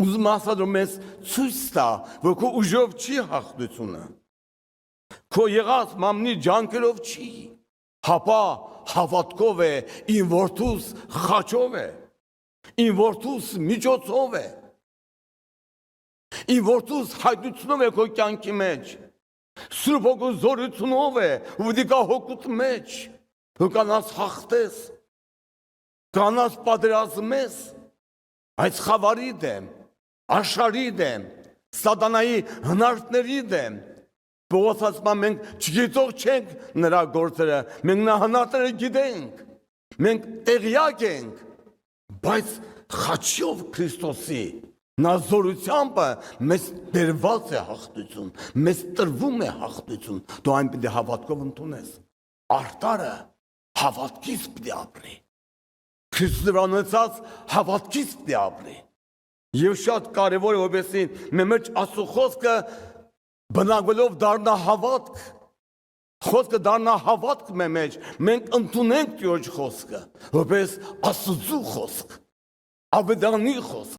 Ուզում ասած որ մեզ ցույց տա, որ քո ուժով չի հաղթությունը։ Քո եղած մամնի ջանքերով չի, հապա հավատքով է, իմ որդուս խաչով է, իմ որդուս միջոցով է, իմ որդուս հայտնությունով է քո կյանքի մեջ, Սուրբ Հոգու զորությունով է, ուդիկա հոգուտ մեջ, որ կանաս հաղթես, կանաս պատերազմես, այս խավարի դեմ, աշխարհի դեմ, սատանայի հնարքների դեմ, Պողոս ասում մենք չգիտող չենք նրա գործերը, մենք նա հնարքները գիտենք, մենք տեղյակ ենք, բայց խաչով Քրիստոսի նա զորությամբ մեզ դերված է հաղթություն, մեզ տրվում է հաղթություն, դու այն պիտի հավատքով ընդունես, արտարը հավատքից պիտի ապրի, Քրիստոսի վրա ունեցած հավատքից պիտի ապրի, եւ շատ կարեւոր է որպեսզի մեր Աստծո խոսքը բնակվելով դառնա հավատք, խոսքը դառնա հավատք մեջ, մենք ընդունենք Տիրոջ խոսքը, որպես Աստծո խոսք, ավետարանի խոսք,